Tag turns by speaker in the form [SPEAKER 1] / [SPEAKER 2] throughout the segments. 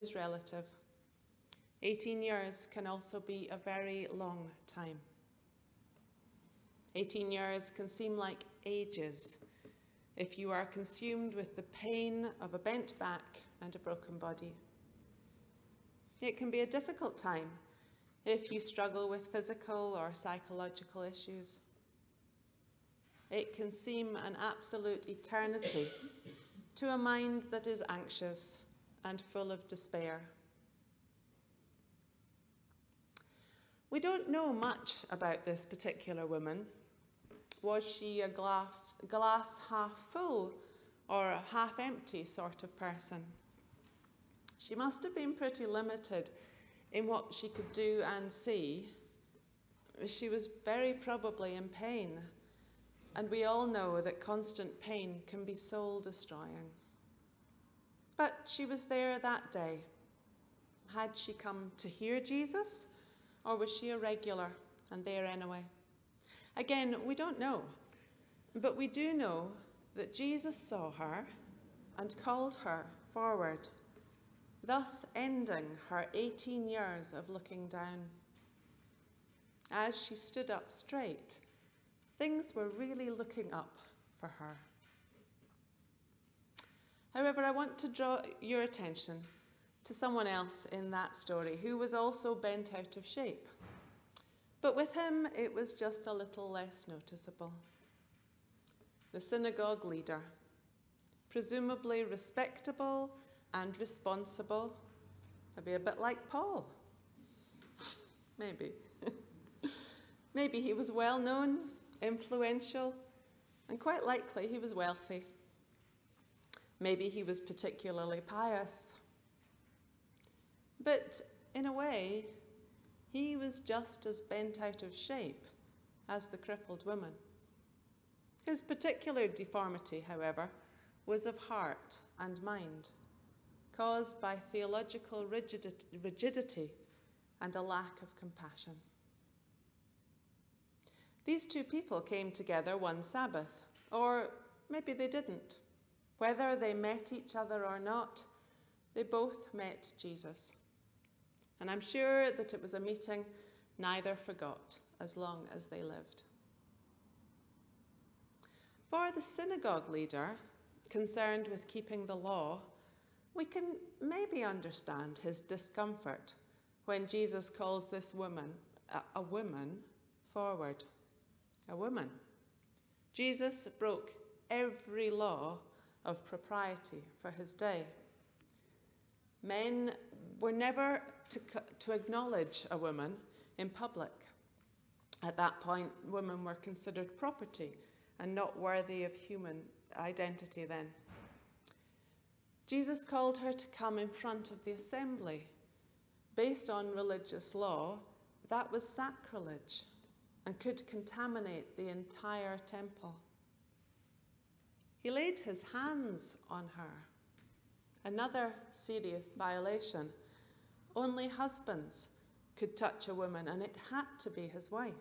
[SPEAKER 1] is relative. 18 years can also be a very long time. 18 years can seem like ages if you are consumed with the pain of a bent back and a broken body. It can be a difficult time if you struggle with physical or psychological issues. It can seem an absolute eternity to a mind that is anxious and full of despair. We don't know much about this particular woman. Was she a glass half full or a half empty sort of person? She must have been pretty limited in what she could do and see. She was very probably in pain, and we all know that constant pain can be soul-destroying. But she was there that day. Had she come to hear Jesus, or was she a regular and there anyway? Again, we don't know, but we do know that Jesus saw her and called her forward, thus ending her 18 years of looking down. As she stood up straight, things were really looking up for her. However, I want to draw your attention to someone else in that story who was also bent out of shape. But with him, it was just a little less noticeable. The synagogue leader, presumably respectable and responsible, maybe a bit like Paul. Maybe. Maybe he was well known, influential, and quite likely he was wealthy. Maybe he was particularly pious. But in a way, he was just as bent out of shape as the crippled woman. His particular deformity, however, was of heart and mind, caused by theological rigidity and a lack of compassion. These two people came together one Sabbath, or maybe they didn't. Whether they met each other or not, they both met Jesus. And I'm sure that it was a meeting neither forgot as long as they lived. For the synagogue leader, concerned with keeping the law, we can maybe understand his discomfort when Jesus calls this woman, a woman, forward. A woman. Jesus broke every law of propriety for his day. Men were never to acknowledge a woman in public. At that point, women were considered property and not worthy of human identity then. Jesus called her to come in front of the assembly. Based on religious law, that was sacrilege and could contaminate the entire temple. He laid his hands on her. Another serious violation. Only husbands could touch a woman, and it had to be his wife.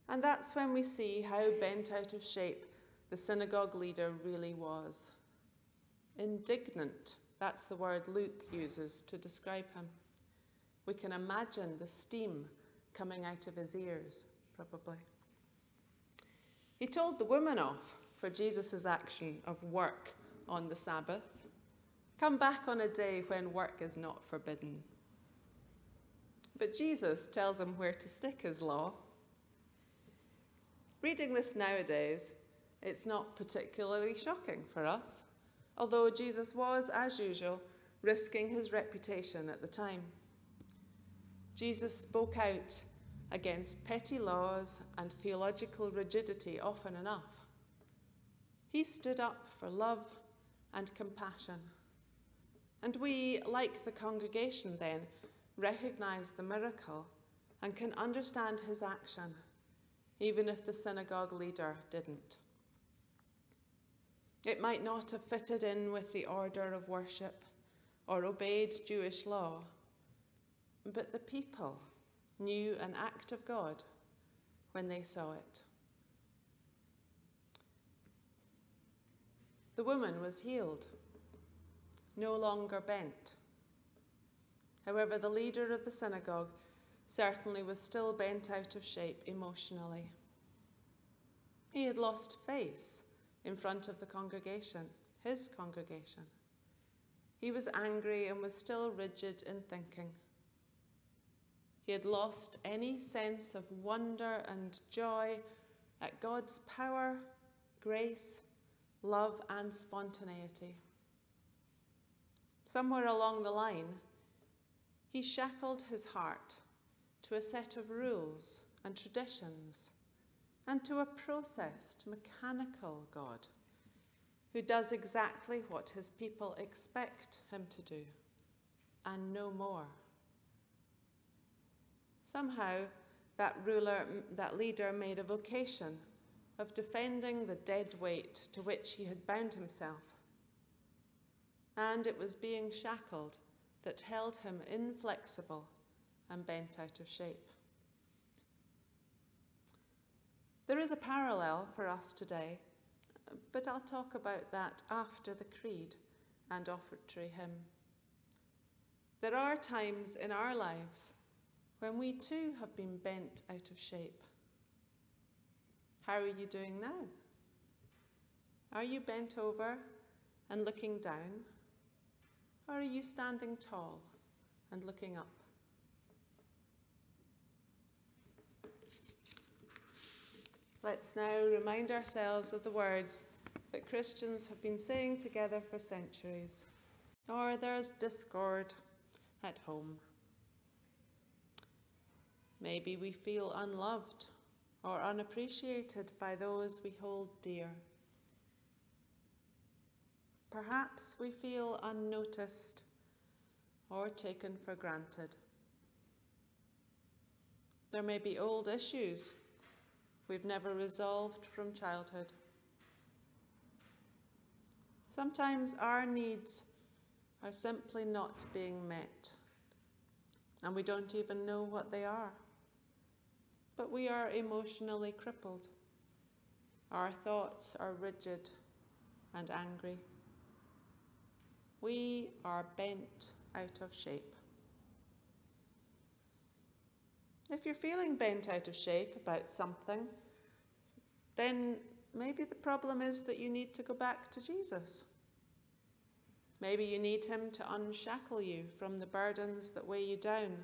[SPEAKER 1] And that's when we see how bent out of shape the synagogue leader really was. Indignant, that's the word Luke uses to describe him. We can imagine the steam coming out of his ears, probably. He told the woman off for Jesus' action of work on the Sabbath. Come back on a day when work is not forbidden. But Jesus tells him where to stick his law. Reading this nowadays, it's not particularly shocking for us, although Jesus was, as usual, risking his reputation at the time. Jesus spoke out against petty laws and theological rigidity often enough. He stood up for love and compassion. And we, like the congregation then, recognize the miracle and can understand his action, even if the synagogue leader didn't. It might not have fitted in with the order of worship or obeyed Jewish law, but the people knew an act of God when they saw it. The woman was healed. no longer bent. However, the leader of the synagogue certainly was still bent out of shape emotionally. He had lost face in front of the congregation, his congregation. He was angry and was still rigid in thinking. He had lost any sense of wonder and joy at God's power, grace, love, and spontaneity. Somewhere along the line, he shackled his heart to a set of rules and traditions and to a processed, mechanical God who does exactly what his people expect him to do and no more. Somehow, that leader made a vocation of defending the dead weight to which he had bound himself. And it was being shackled that held him inflexible and bent out of shape. There is a parallel for us today, but I'll talk about that after the creed and offertory hymn. There are times in our lives when we too have been bent out of shape. How are you doing now? Are you bent over and looking down? Or are you standing tall and looking up? Let's now remind ourselves of the words that Christians have been saying together for centuries. Or there's discord at home. Maybe we feel unloved or unappreciated by those we hold dear. Perhaps we feel unnoticed or taken for granted. There may be old issues we've never resolved from childhood. Sometimes our needs are simply not being met, and we don't even know what they are. But we are emotionally crippled. Our thoughts are rigid and angry. We are bent out of shape. If you're feeling bent out of shape about something, then maybe the problem is that you need to go back to Jesus. Maybe you need him to unshackle you from the burdens that weigh you down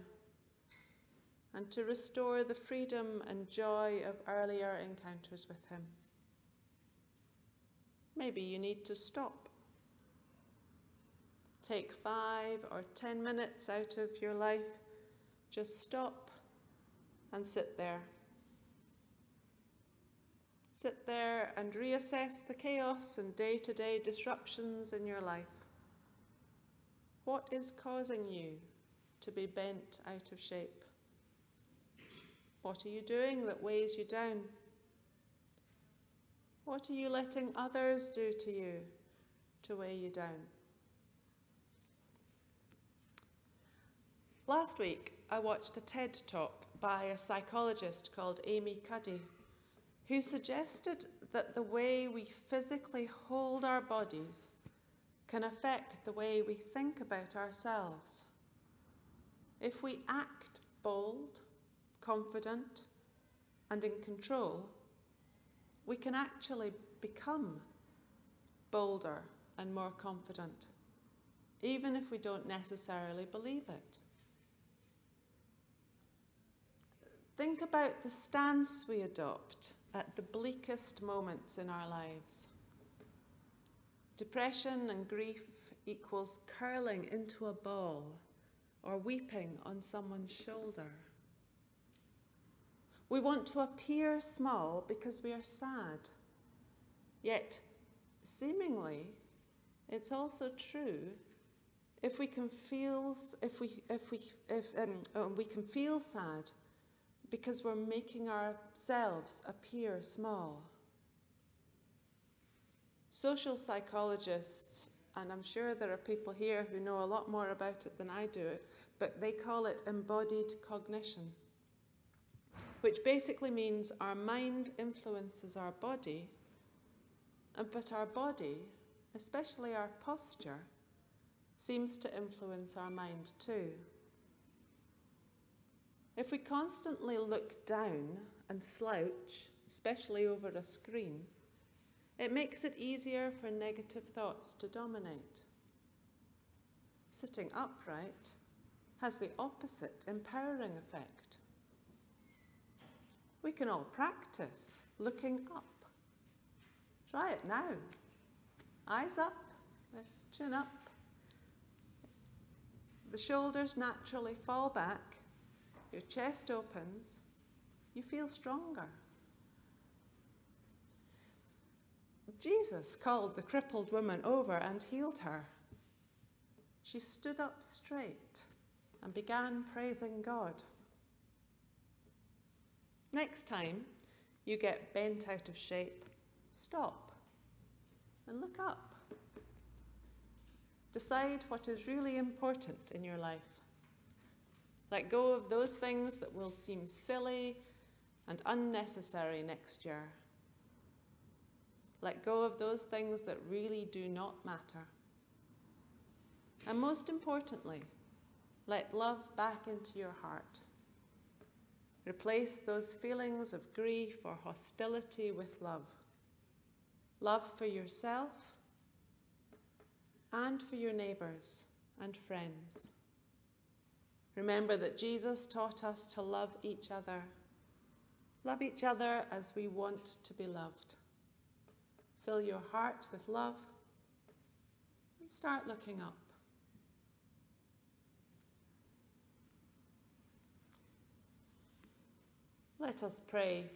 [SPEAKER 1] and to restore the freedom and joy of earlier encounters with him. Maybe you need to stop. Take 5 or 10 minutes out of your life. Just stop and sit there. Sit there and reassess the chaos and day-to-day disruptions in your life. What is causing you to be bent out of shape? What are you doing that weighs you down? What are you letting others do to you to weigh you down? Last week, I watched a TED talk by a psychologist called Amy Cuddy, who suggested that the way we physically hold our bodies can affect the way we think about ourselves. If we act bold, confident, and in control, we can actually become bolder and more confident, even if we don't necessarily believe it. Think about the stance we adopt at the bleakest moments in our lives. Depression and grief equals curling into a ball or weeping on someone's shoulder. We want to appear small because we are sad. Yet, seemingly, it's also true if we can feel sad because we're making ourselves appear small. Social psychologists, and I'm sure there are people here who know a lot more about it than I do, but they call it embodied cognition, which basically means our mind influences our body, but our body, especially our posture, seems to influence our mind too. If we constantly look down and slouch, especially over a screen, it makes it easier for negative thoughts to dominate. Sitting upright has the opposite, empowering effect. We can all practice looking up. Try it now. Eyes up, chin up. The shoulders naturally fall back. Your chest opens. You feel stronger. Jesus called the crippled woman over and healed her. She stood up straight and began praising God. Next time you get bent out of shape, stop and look up. Decide what is really important in your life. Let go of those things that will seem silly and unnecessary next year. Let go of those things that really do not matter. And most importantly, let love back into your heart. Replace those feelings of grief or hostility with love. Love for yourself and for your neighbours and friends. Remember that Jesus taught us to love each other. Love each other as we want to be loved. Fill your heart with love and start looking up. Let us pray